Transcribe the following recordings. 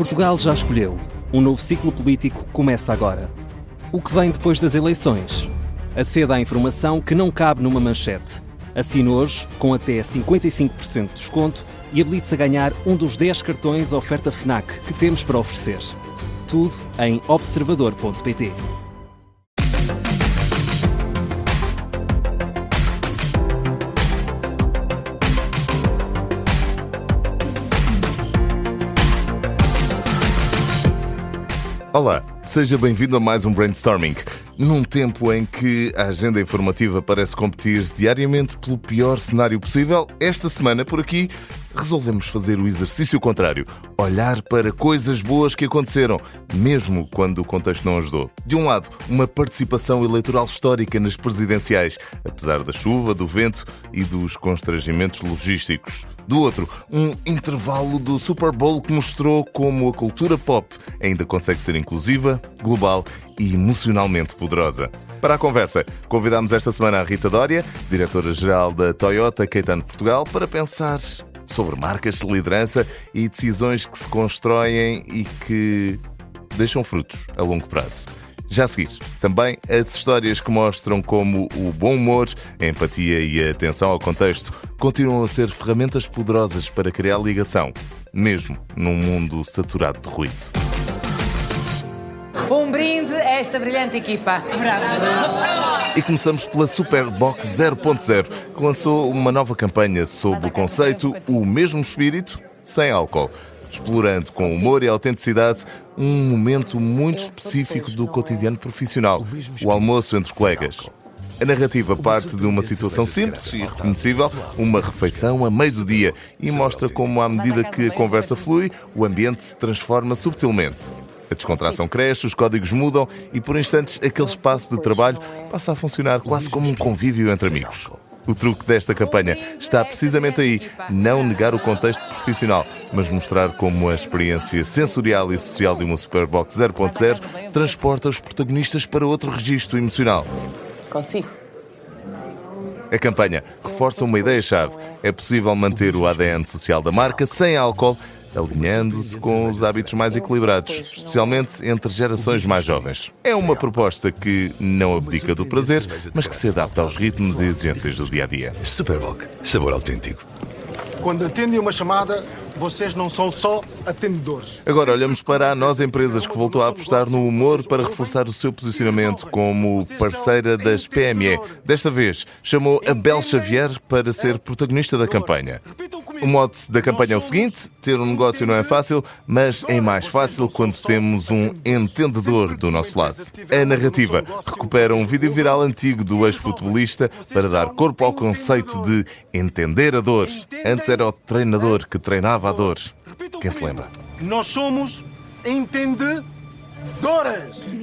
Portugal já escolheu. Um novo ciclo político começa agora. O que vem depois das eleições? Aceda à informação que não cabe numa manchete. Assine hoje, com até 55% de desconto, e habilite-se a ganhar um dos 10 cartões oferta FNAC que temos para oferecer. Tudo em observador.pt. Olá, seja bem-vindo a mais um Brainstorming. Num tempo em que a agenda informativa parece competir diariamente pelo pior cenário possível, esta semana, por aqui, resolvemos fazer o exercício contrário. Olhar para coisas boas que aconteceram, mesmo quando o contexto não ajudou. De um lado, uma participação eleitoral histórica nas presidenciais, apesar da chuva, do vento e dos constrangimentos logísticos. Do outro, um intervalo do Super Bowl que mostrou como a cultura pop ainda consegue ser inclusiva, global e emocionalmente poderosa. Para a conversa, convidámos esta semana a Rita Dória, diretora-geral da Toyota Caetano Portugal, para pensar sobre marcas de liderança e decisões que se constroem e que deixam frutos a longo prazo. Já a seguir, também as histórias que mostram como o bom humor, a empatia e a atenção ao contexto continuam a ser ferramentas poderosas para criar ligação, mesmo num mundo saturado de ruído. Um brinde a esta brilhante equipa. Bravo! E começamos pela Superbox 0.0, que lançou uma nova campanha sob o conceito O Mesmo Espírito, Sem Álcool, explorando com humor e autenticidade um momento muito específico do cotidiano profissional, o almoço entre colegas. A narrativa parte de uma situação simples e reconhecível, uma refeição a meio do dia, e mostra como, à medida que a conversa flui, o ambiente se transforma subtilmente. A descontração cresce, os códigos mudam e, por instantes, aquele espaço de trabalho passa a funcionar quase como um convívio entre amigos. O truque desta campanha está precisamente aí, não negar o contexto profissional, mas mostrar como a experiência sensorial e social de uma Superbox 0.0 transporta os protagonistas para outro registro emocional. Consigo. A campanha reforça uma ideia-chave. É possível manter o ADN social da marca sem álcool, alinhando-se com os hábitos mais equilibrados, especialmente entre gerações mais jovens. É uma proposta que não abdica do prazer, mas que se adapta aos ritmos e exigências do dia-a-dia. Superboc, sabor autêntico. Quando atendem uma chamada, vocês não são só atendedores. Agora olhamos para a Nós Empresas, que voltou a apostar no humor para reforçar o seu posicionamento como parceira das PME. Desta vez, chamou a Bel Xavier para ser protagonista da campanha. O mote da campanha é o seguinte: ter um negócio não é fácil, mas é mais fácil quando temos um entendedor do nosso lado. A narrativa recupera um vídeo viral antigo do ex-futebolista para dar corpo ao conceito de entender a dor. Antes era o treinador que treinava a dor. Quem se lembra? Nós somos entendedores.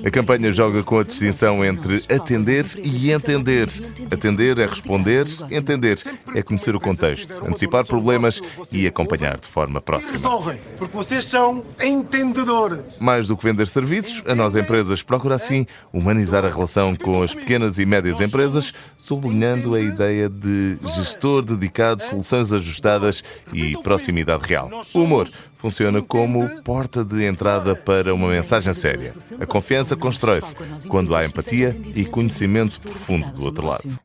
A campanha joga com a distinção entre atender e entender. Atender é responder, entender é conhecer o contexto, antecipar problemas e acompanhar de forma próxima. Resolvem, porque vocês são entendedores. Mais do que vender serviços, a Nós Empresas procura assim humanizar a relação com as pequenas e médias empresas, sublinhando a ideia de gestor dedicado, soluções ajustadas e proximidade real. O humor funciona como porta de entrada para uma mensagem séria. A confiança constrói-se quando há empatia e conhecimento profundo do outro lado.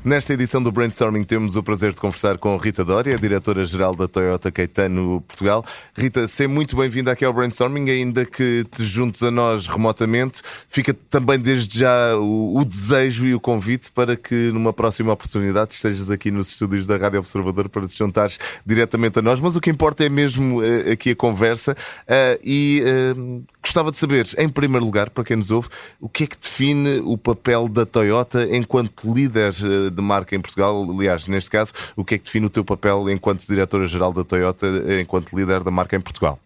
Nesta edição do Brainstorming temos o prazer de conversar com Rita Dória, diretora-geral da Toyota Caetano Portugal. Rita, seja muito bem-vinda aqui ao Brainstorming, ainda que te juntes a nós remotamente. Fica também desde já o desejo e o convite para que numa próxima oportunidade estejas aqui nos estúdios da Rádio Observador para te juntares diretamente a nós. Mas o que importa é mesmo aqui a conversa gostava de saber, em primeiro lugar, para quem nos ouve, o que é que define o papel da Toyota enquanto líder de marca em Portugal? Aliás, neste caso, o que é que define o teu papel enquanto diretora-geral da Toyota, enquanto líder da marca em Portugal?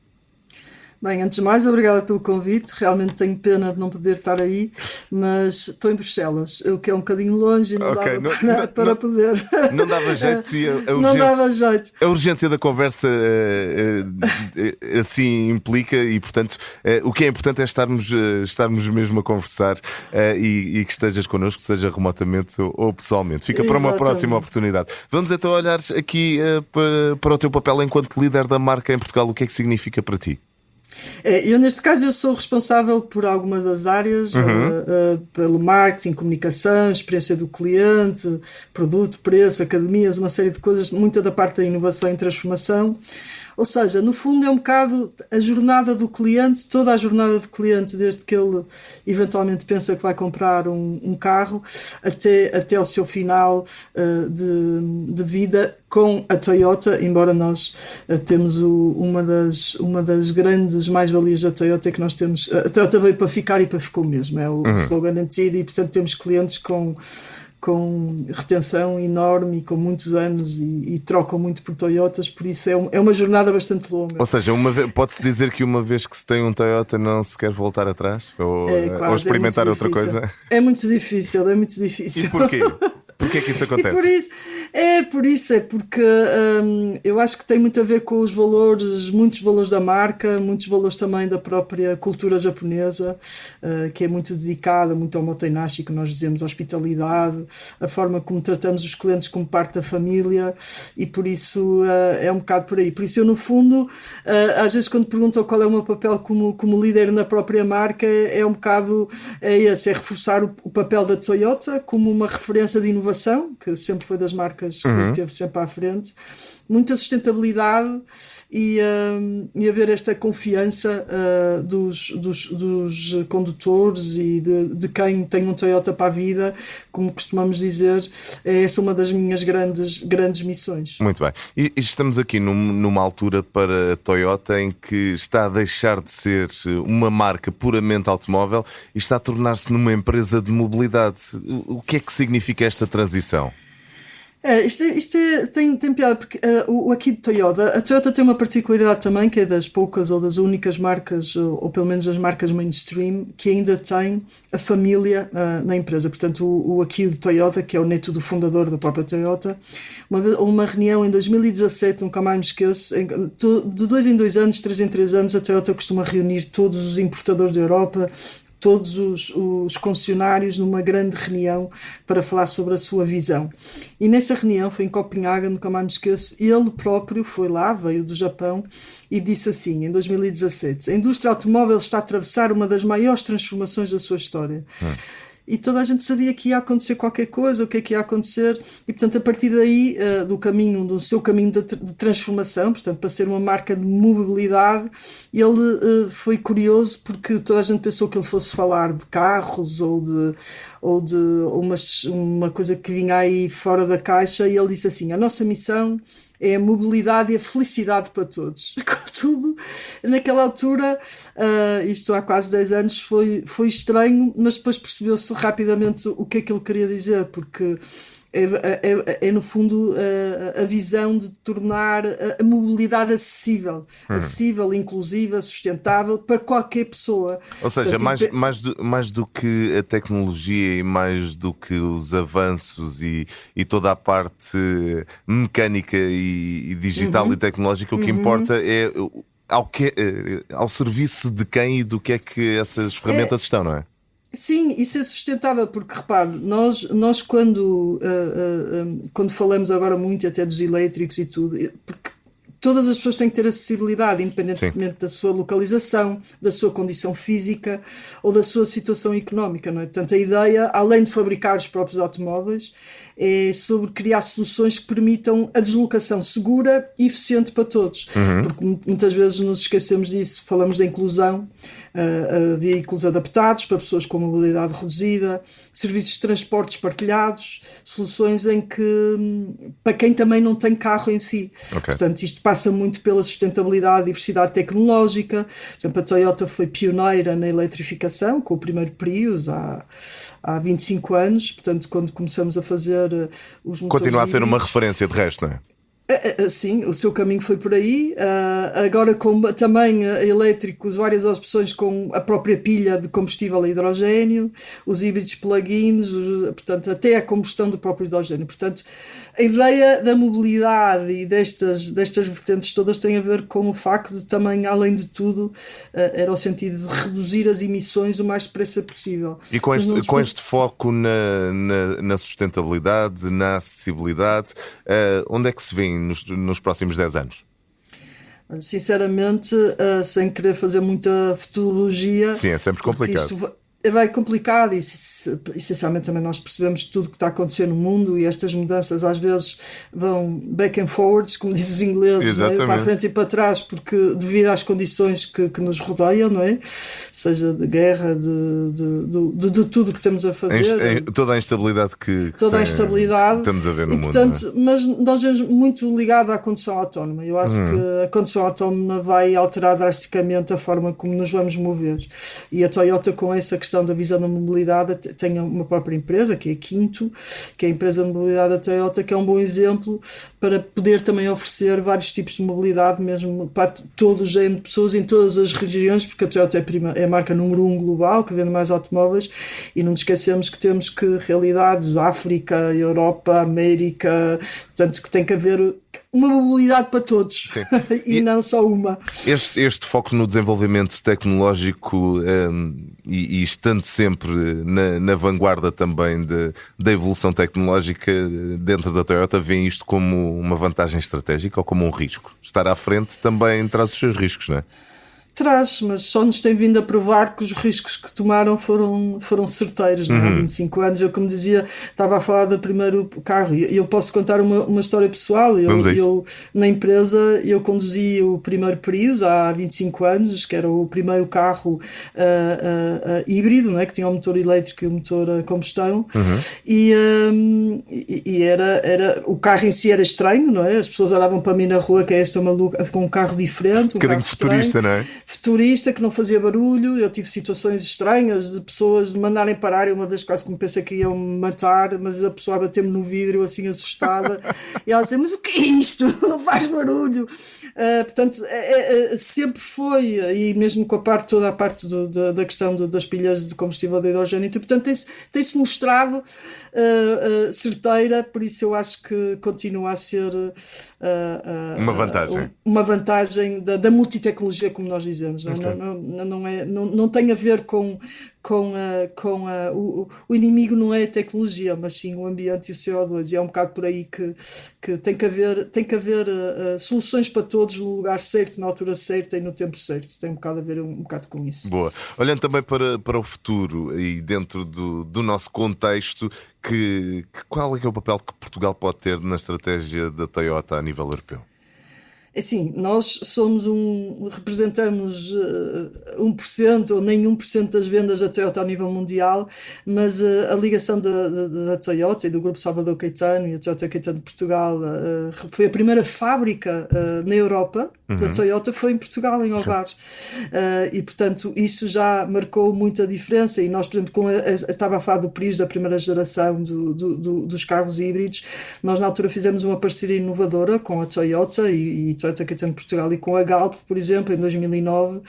Bem, antes de mais, obrigada pelo convite. Realmente tenho pena de não poder estar aí, mas estou em Bruxelas, o que é um bocadinho longe e não Ok, dava para poder. Não dava jeito e Não dava jeito. a urgência da conversa assim implica e, portanto, o que é importante é estarmos mesmo a conversar e que estejas connosco, seja remotamente ou pessoalmente. Fica para uma Exatamente. próxima oportunidade. Vamos então olhar aqui para o teu papel enquanto líder da marca em Portugal. O que é que significa para ti? Eu, neste caso, eu sou responsável por alguma das áreas, pelo marketing, comunicação, experiência do cliente, produto, preço, academias, uma série de coisas, muita da parte da inovação e transformação. Ou seja, no fundo é um bocado a jornada do cliente, toda a jornada do cliente, desde que ele eventualmente pensa que vai comprar um carro até o seu final de vida com a Toyota, embora nós temos uma das grandes mais-valias da Toyota é que nós temos, a Toyota veio para ficar e para ficou mesmo, é o slogan antigo, e portanto temos clientes com retenção enorme e com muitos anos e trocam muito por Toyotas, por isso é uma jornada bastante longa. Ou seja, pode-se dizer que uma vez que se tem um Toyota não se quer voltar atrás? Ou experimentar outra coisa? É muito difícil, é muito difícil. E porquê? Porquê é que isso acontece? Por isso, porque eu acho que tem muito a ver com os valores, muitos valores da marca, muitos valores também da própria cultura japonesa, que é muito dedicada, muito ao motenashi, que nós dizemos hospitalidade, a forma como tratamos os clientes como parte da família, e por isso é um bocado por aí. Por isso eu, no fundo, às vezes quando perguntam qual é o meu papel como líder na própria marca, é um bocado esse, é reforçar o papel da Toyota como uma referência de inovação, que sempre foi das marcas que teve sempre à frente, muita sustentabilidade e haver esta confiança dos condutores e de quem tem um Toyota para a vida, como costumamos dizer, essa é uma das minhas grandes missões. Muito bem. E estamos aqui numa altura para a Toyota em que está a deixar de ser uma marca puramente automóvel e está a tornar-se numa empresa de mobilidade. O que é que significa esta transição? Isto tem piada, porque aqui de Toyota, a Toyota tem uma particularidade também, que é das poucas ou das únicas marcas, ou pelo menos as marcas mainstream, que ainda tem a família na empresa. Portanto, o Akio de Toyota, que é o neto do fundador da própria Toyota, uma reunião em 2017, nunca mais me esqueço, de 2 em 2 anos, 3 em 3 anos, a Toyota costuma reunir todos os importadores da Europa, todos os concessionários numa grande reunião para falar sobre a sua visão. E nessa reunião, foi em Copenhague, nunca mais me esqueço, ele próprio foi lá, veio do Japão, e disse assim, em 2017, a indústria automóvel está a atravessar uma das maiores transformações da sua história. E toda a gente sabia que ia acontecer qualquer coisa, o que é que ia acontecer, e portanto a partir daí do seu caminho de transformação, portanto para ser uma marca de mobilidade, ele foi curioso porque toda a gente pensou que ele fosse falar de carros ou de uma coisa que vinha aí fora da caixa, e ele disse assim, a nossa missão é a mobilidade e a felicidade para todos. Contudo, naquela altura, isto há quase 10 anos, foi estranho, mas depois percebeu-se rapidamente o que é que ele queria dizer, porque é no fundo a visão de tornar a mobilidade acessível, inclusiva, sustentável para qualquer pessoa. Ou seja, portanto, mais do que a tecnologia e mais do que os avanços e toda a parte mecânica e digital e tecnológica, o que importa é ao serviço de quem e do que é que essas ferramentas estão, não é? Sim, isso é sustentável, porque repare, nós quando falamos agora muito até dos elétricos e tudo, porque todas as pessoas têm que ter acessibilidade, independentemente da sua localização, da sua condição física ou da sua situação económica, não é? Portanto, a ideia, além de fabricar os próprios automóveis, é sobre criar soluções que permitam a deslocação segura e eficiente para todos. Porque muitas vezes nos esquecemos disso, falamos da inclusão, veículos adaptados para pessoas com mobilidade reduzida, serviços de transportes partilhados, soluções em que, para quem também não tem carro em si. Portanto, isto passa muito pela sustentabilidade, diversidade tecnológica. Por exemplo, a Toyota foi pioneira na eletrificação, com o primeiro Prius há 25 anos. Portanto, quando começamos a fazer os motores continua a ser uma híbridos, referência de resto, não é? Sim, o seu caminho foi por aí. Agora, com também elétricos, várias opções com a própria pilha de combustível a hidrogênio, os híbridos plug-ins, portanto, até a combustão do próprio hidrogênio. Portanto, a ideia da mobilidade e destas vertentes todas tem a ver com o facto de também, além de tudo, era o sentido de reduzir as emissões o mais depressa possível. E com este foco na sustentabilidade, na acessibilidade, onde é que se vê nos próximos 10 anos? Sinceramente, sem querer fazer muita futurologia. Sim, é sempre complicado. Vai complicado e essencialmente também nós percebemos tudo que está a acontecer no mundo e estas mudanças às vezes vão back and forwards, como dizem os ingleses, não é? Para a frente e para trás, porque devido às condições que nos rodeiam, não é? Seja de guerra, de tudo que estamos a fazer. Toda a instabilidade que estamos a ver no mundo. Portanto, mas nós vemos muito ligado à condução autónoma. Eu acho que a condução autónoma vai alterar drasticamente a forma como nos vamos mover. E a Toyota, com essa questão da visão da mobilidade, tem uma própria empresa, que é a Quinto, que é a empresa de mobilidade da Toyota, que é um bom exemplo para poder também oferecer vários tipos de mobilidade, mesmo para todo o género de pessoas em todas as regiões, porque a Toyota é a marca número 1 global, que vende mais automóveis, e não nos esquecemos que temos que realidades, África, Europa, América, portanto que tem que haver uma mobilidade para todos e não só uma. Este foco no desenvolvimento tecnológico e estando sempre na vanguarda também da evolução tecnológica dentro da Toyota, vêem isto como uma vantagem estratégica ou como um risco? Estar à frente também traz os seus riscos, não é? Traz, mas só nos tem vindo a provar que os riscos que tomaram foram certeiros, não é? Há 25 anos, eu como dizia, estava a falar do primeiro carro, e eu posso contar uma história pessoal. Eu na empresa, eu conduzi o primeiro Prius há 25 anos, que era o primeiro carro híbrido, não é? Que tinha o motor elétrico e o motor a combustão, e era o carro em si era estranho, não é? As pessoas olhavam para mim na rua, que é esta maluca com um carro diferente, um bocadinho futurista, não é? Futurista, que não fazia barulho. Eu tive situações estranhas de pessoas de mandarem parar. Eu uma vez quase que me pensei que iam me matar, mas a pessoa bateu-me no vidro assim assustada e ela dizia, mas o que é isto? Não faz barulho. Portanto, sempre foi, e mesmo com toda a parte da questão das pilhas de combustível de hidrogênio, portanto tem-se mostrado certeira, por isso eu acho que continua a ser uma vantagem da multitecnologia, como nós dizemos. Não tem a ver com o inimigo, não é a tecnologia, mas sim o ambiente e o CO2, e é um bocado por aí que tem que haver soluções para todos no lugar certo, na altura certa e no tempo certo. Tem um bocado a ver um bocado com isso. Boa. Olhando também para o futuro e dentro do nosso contexto, qual é que é o papel que Portugal pode ter na estratégia da Toyota a nível europeu? Assim, nós representamos 1% ou nem 1% das vendas da Toyota a nível mundial, mas a ligação da Toyota e do Grupo Salvador Caetano e a Toyota Caetano de Portugal foi a primeira fábrica na Europa da Toyota, foi em Portugal, em Ovar. E, portanto, isso já marcou muita diferença. E nós, por exemplo, estava a falar do Prius, da primeira geração dos carros híbridos, nós na altura fizemos uma parceria inovadora com a Toyota e Toyota Caetano de Portugal e com a Galp, por exemplo, em 2009,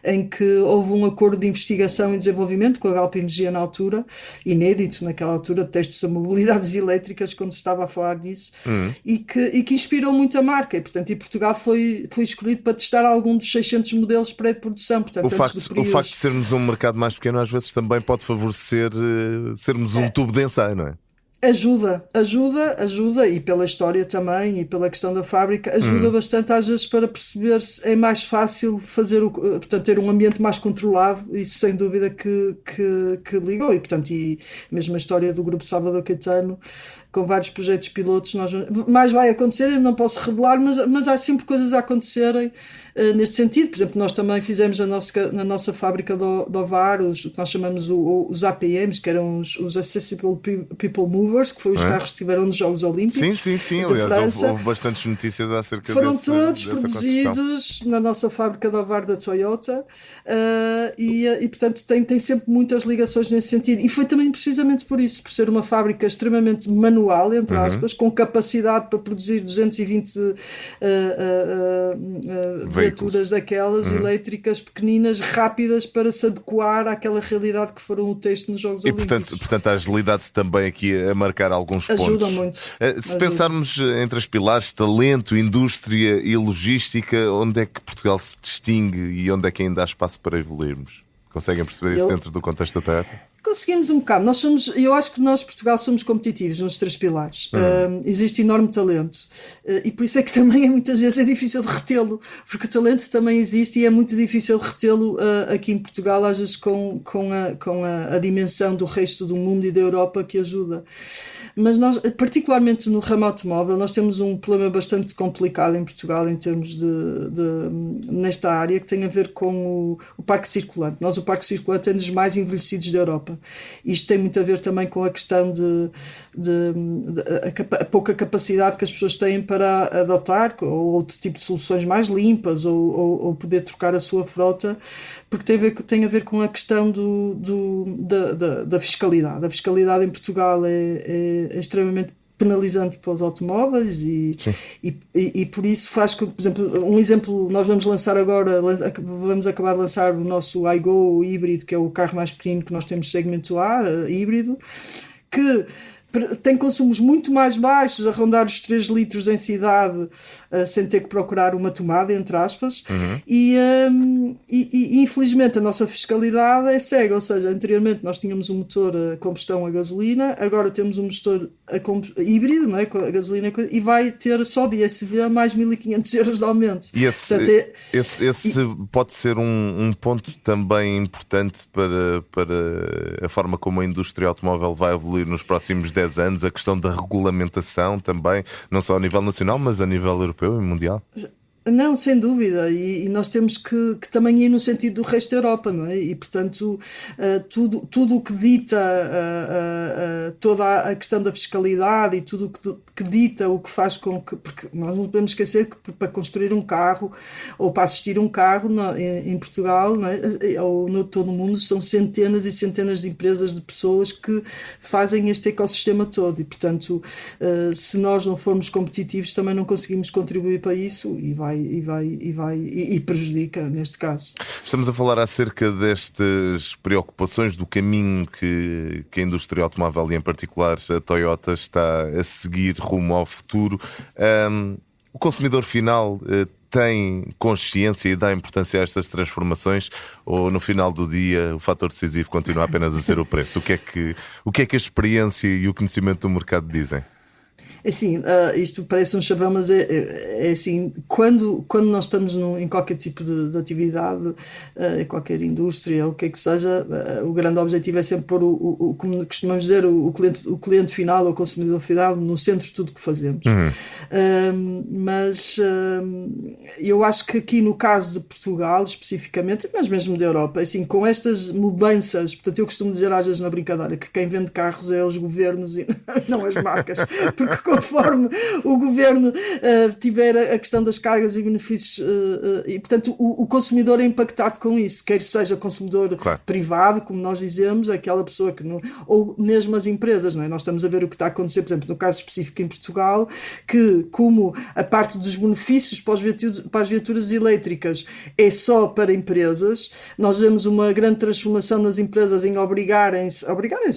em que houve um acordo de investigação e desenvolvimento com a Galp Energia na altura, inédito naquela altura, de testes a mobilidades elétricas, quando se estava a falar nisso, e que inspirou muito a marca. E, portanto, Portugal foi escolhido para testar algum dos 600 modelos pré-produção. Portanto, o facto de sermos um mercado mais pequeno às vezes também pode favorecer sermos um tubo de ensaio, não é? Ajuda, e pela história também, e pela questão da fábrica, ajuda bastante às vezes para perceber se é mais fácil portanto, ter um ambiente mais controlado. Isso sem dúvida que ligou, e portanto, e mesmo a história do Grupo Salvador Caetano, com vários projetos pilotos, mais vai acontecer, eu não posso revelar, mas há sempre coisas a acontecerem neste sentido. Por exemplo, nós também fizemos na nossa fábrica de Ovar o que nós chamamos os APMs, que eram os Accessible People Movers, movers, que foi os carros que estiveram nos Jogos Olímpicos. Sim. de Aliás, França. houve bastantes notícias acerca Foram dessa todos construção. produzidos na nossa fábrica de Ovar da Toyota, e portanto tem sempre muitas ligações nesse sentido. E foi também precisamente por isso, por ser uma fábrica extremamente manual, entre aspas, com capacidade para produzir 220 viaturas daquelas elétricas pequeninas, rápidas, para se adequar àquela realidade que foram o texto nos Jogos E Olímpicos. portanto a agilidade também aqui a marcar alguns Ajuda pontos. muito. Se pensarmos entre as pilares talento, indústria e logística, onde é que Portugal se distingue e onde é que ainda há espaço para evoluirmos? Conseguem perceber isso dentro do contexto da Toyota? Conseguimos um bocado. Eu acho que nós, Portugal, somos competitivos nos 3 pilares. Existe enorme talento. E por isso é que também muitas vezes é difícil de retê-lo, porque o talento também existe e é muito difícil de retê-lo aqui em Portugal, às vezes com a dimensão do resto do mundo e da Europa que ajuda. Mas nós, particularmente no ramo automóvel, nós temos um problema bastante complicado em Portugal em termos nesta área, que tem a ver com o parque circulante. O parque circulante é um dos mais envelhecidos da Europa. Isto tem muito a ver também com a questão a pouca capacidade que as pessoas têm para adotar ou outro tipo de soluções mais limpas, ou poder trocar a sua frota, porque tem a ver com a questão da fiscalidade. A fiscalidade em Portugal é extremamente penalizante para os automóveis e por isso faz com que, por exemplo, um exemplo, nós vamos acabar de lançar o nosso iGo híbrido, que é o carro mais pequeno que nós temos, segmento A, híbrido, que tem consumos muito mais baixos, a rondar os 3 litros em cidade, sem ter que procurar uma tomada, entre aspas, e infelizmente a nossa fiscalidade é cega, ou seja, anteriormente nós tínhamos um motor a combustão a gasolina, agora temos um motor híbrido, não é? Com a gasolina, e vai ter só de ISV mais 1.500 euros de aumento. E esse pode ser um ponto também importante para a forma como a indústria automóvel vai evoluir nos próximos 10 anos, a questão da regulamentação também, não só a nível nacional, mas a nível europeu e mundial. Não, sem dúvida, e nós temos que também ir no sentido do resto da Europa, não é? E portanto tudo o que dita toda a questão da fiscalidade e tudo o que dita o que faz com que, porque nós não podemos esquecer que para construir um carro ou para assistir um carro em Portugal, não é? Ou no todo o mundo, são centenas e centenas de empresas, de pessoas que fazem este ecossistema todo, e portanto se nós não formos competitivos também não conseguimos contribuir para isso, e prejudica neste caso. Estamos a falar acerca destas preocupações do caminho que a indústria automóvel, e em particular a Toyota, está a seguir rumo ao futuro. O consumidor final tem consciência e dá importância a estas transformações, ou no final do dia o fator decisivo continua apenas a ser o preço? O que é que a experiência e o conhecimento do mercado dizem? Assim, isto parece um chavão, mas é assim, quando nós estamos em qualquer tipo de atividade, em qualquer indústria, ou o que é que seja, o grande objetivo é sempre pôr como costumamos dizer, o cliente final, ou o consumidor final, no centro de tudo que fazemos. Mas eu acho que aqui no caso de Portugal, especificamente, mas mesmo da Europa, assim, com estas mudanças, portanto eu costumo dizer às vezes na brincadeira que quem vende carros é os governos e não as marcas, porque conforme o governo tiver a questão das cargas e benefícios, e portanto o consumidor é impactado com isso, quer seja consumidor privado, como nós dizemos, aquela pessoa que não, ou mesmo as empresas, não é? Nós estamos a ver o que está a acontecer, por exemplo, no caso específico em Portugal, que como a parte dos benefícios para as viaturas elétricas é só para empresas, nós vemos uma grande transformação nas empresas em obrigarem-se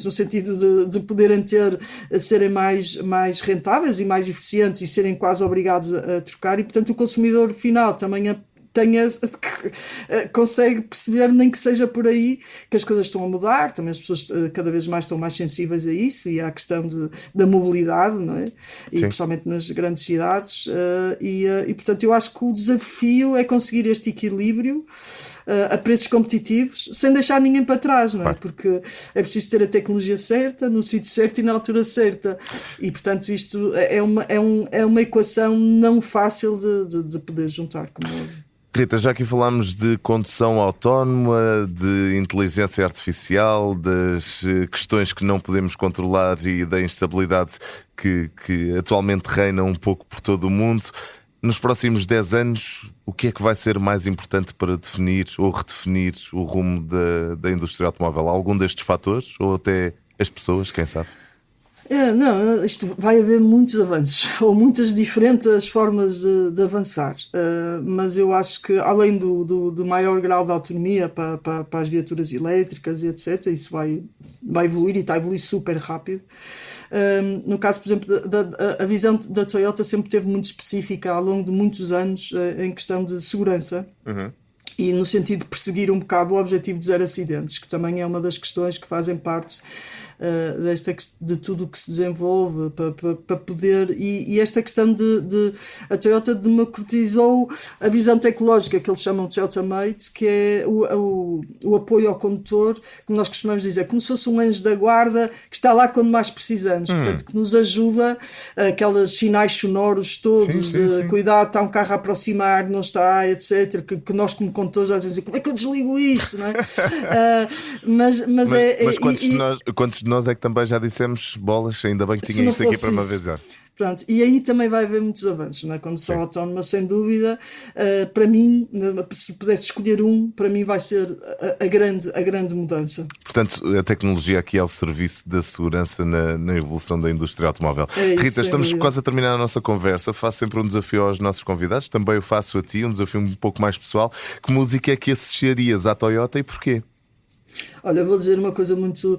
no sentido de poderem serem mais rentáveis e mais eficientes e serem quase obrigados a trocar, e portanto o consumidor final também consegue perceber, nem que seja por aí, que as coisas estão a mudar, também as pessoas cada vez mais estão mais sensíveis a isso e à questão da mobilidade, não é? E principalmente nas grandes cidades, e portanto eu acho que o desafio é conseguir este equilíbrio a preços competitivos, sem deixar ninguém para trás, não é? Porque é preciso ter a tecnologia certa, no sítio certo e na altura certa, e portanto isto é uma equação não fácil de poder juntar, como é óbvio. Rita, já aqui falámos de condução autónoma, de inteligência artificial, das questões que não podemos controlar e da instabilidade que atualmente reina um pouco por todo o mundo. Nos próximos 10 anos, o que é que vai ser mais importante para definir ou redefinir o rumo da indústria automóvel? Algum destes fatores ou até as pessoas, quem sabe? Não, isto vai haver muitos avanços, ou muitas diferentes formas de avançar, mas eu acho que além do maior grau de autonomia para as viaturas elétricas e etc., isso vai evoluir e está a evoluir super rápido. No caso, por exemplo, a visão da Toyota sempre teve muito específica ao longo de muitos anos em questão de segurança. E no sentido de perseguir um bocado o objetivo de zero acidentes, que também é uma das questões que fazem parte de tudo o que se desenvolve para poder... E esta questão a Toyota democratizou a visão tecnológica que eles chamam de Toyota Mate, que é o apoio ao condutor, que nós costumamos dizer, como se fosse um anjo da guarda que está lá quando mais precisamos, portanto, que nos ajuda, aqueles sinais sonoros todos, sim. Cuidado, está um carro a aproximar, não está, etc., que nós como condutores às vezes dizemos, como é que eu desligo isto, não é? Mas quantos de nós é que também já dissemos bolas, ainda bem que tinha isto aqui para me avisar. Pronto, e aí também vai haver muitos avanços na condução autónoma, sem dúvida. Para mim, se pudesse escolher para mim vai ser a grande mudança. Portanto, a tecnologia aqui ao serviço da segurança na evolução da indústria automóvel. Rita, estamos quase a terminar a nossa conversa. Faço sempre um desafio aos nossos convidados, também o faço a ti, um desafio um pouco mais pessoal. Que música é que associarias à Toyota e porquê? Olha, vou dizer uma coisa muito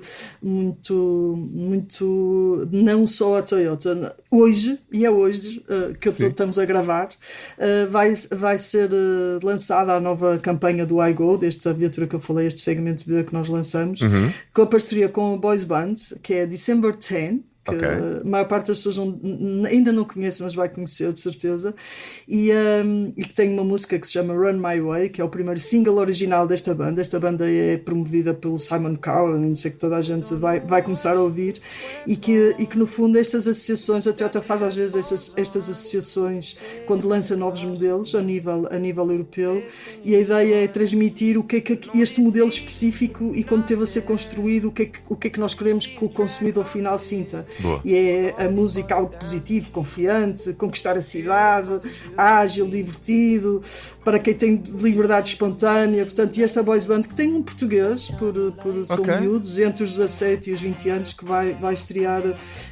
não só a Toyota. Hoje que estamos a gravar, vai ser lançada a nova campanha do iGo, desta viatura que eu falei, este segmento B que nós lançamos, com a parceria com a Boys Band, que é December 10. Que a maior parte das pessoas ainda não conhece, mas vai conhecer de certeza, e que tem uma música que se chama Run My Way, que é o primeiro single original desta banda. Esta banda é promovida pelo Simon Cowell, não sei, que toda a gente vai começar a ouvir, e que no fundo estas associações, a Toyota faz às vezes estas associações quando lança novos modelos a nível europeu, e a ideia é transmitir o que é que este modelo específico, e quando teve a ser construído, o que é que nós queremos que o consumidor final sinta. Boa. E é a música algo positivo, confiante, conquistar a cidade, ágil, divertido, para quem tem liberdade espontânea. Portanto, e esta boys band que tem um português, são miúdos, entre os 17 e os 20 anos, que vai estrear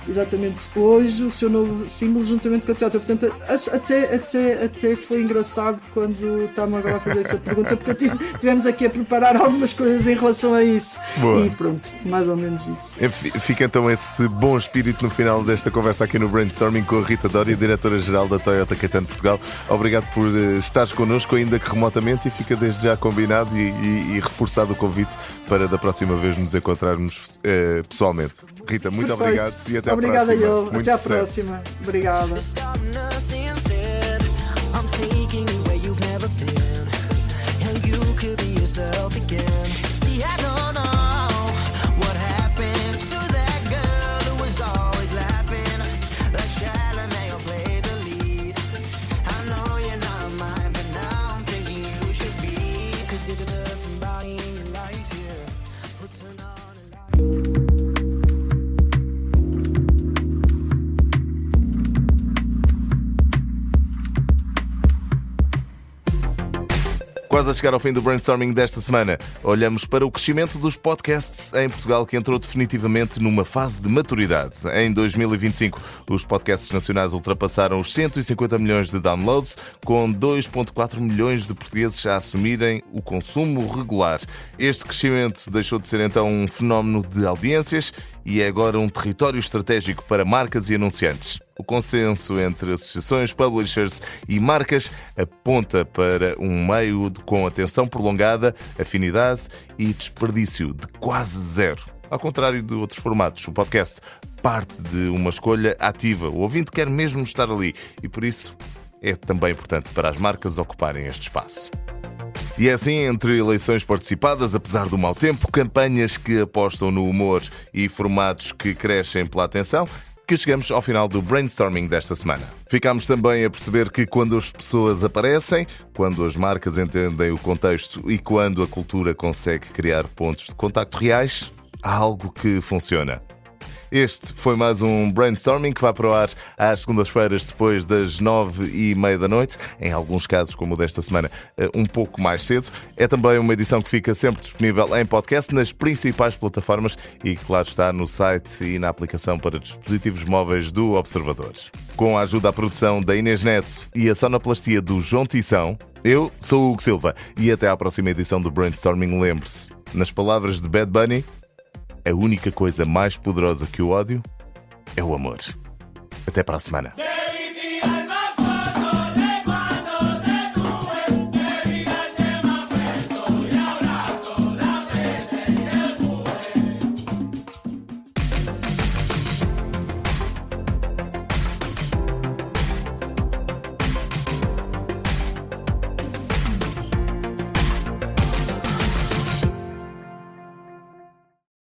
exatamente hoje o seu novo símbolo juntamente com a Toyota. Portanto, até foi engraçado quando estávamos agora a fazer esta pergunta, porque tivemos aqui a preparar algumas coisas em relação a isso. Boa. E pronto, mais ou menos isso. Fica então esse bom espírito no final desta conversa aqui no Brainstorming com a Rita Doria, diretora-geral da Toyota Caetano Portugal. Obrigado por estares connosco, ainda que remotamente, e fica desde já combinado e reforçado o convite para da próxima vez nos encontrarmos pessoalmente. Rita, muito obrigado e até à próxima. Obrigada eu, até à próxima. Obrigada. Quase a chegar ao fim do Brainstorming desta semana, olhamos para o crescimento dos podcasts em Portugal, que entrou definitivamente numa fase de maturidade. Em 2025, os podcasts nacionais ultrapassaram os 150 milhões de downloads, com 2,4 milhões de portugueses a assumirem o consumo regular. Este crescimento deixou de ser então um fenómeno de audiências e é agora um território estratégico para marcas e anunciantes. O consenso entre associações, publishers e marcas aponta para um meio com atenção prolongada, afinidade e desperdício de quase zero. Ao contrário de outros formatos, o podcast parte de uma escolha ativa. O ouvinte quer mesmo estar ali e, por isso, é também importante para as marcas ocuparem este espaço. E é assim, entre eleições participadas, apesar do mau tempo, campanhas que apostam no humor e formatos que crescem pela atenção, que chegamos ao final do brainstorming desta semana. Ficámos também a perceber que quando as pessoas aparecem, quando as marcas entendem o contexto e quando a cultura consegue criar pontos de contacto reais, há algo que funciona. Este foi mais um brainstorming que vai para o ar às segundas-feiras depois das 9h30 da noite, em alguns casos, como o desta semana, um pouco mais cedo. É também uma edição que fica sempre disponível em podcast nas principais plataformas e, claro, está no site e na aplicação para dispositivos móveis do Observador. Com a ajuda à produção da Inês Neto e a sonoplastia do João Tição, eu sou o Hugo Silva e até à próxima edição do Brainstorming. Lembre-se, nas palavras de Bad Bunny, a única coisa mais poderosa que o ódio é o amor. Até para a semana.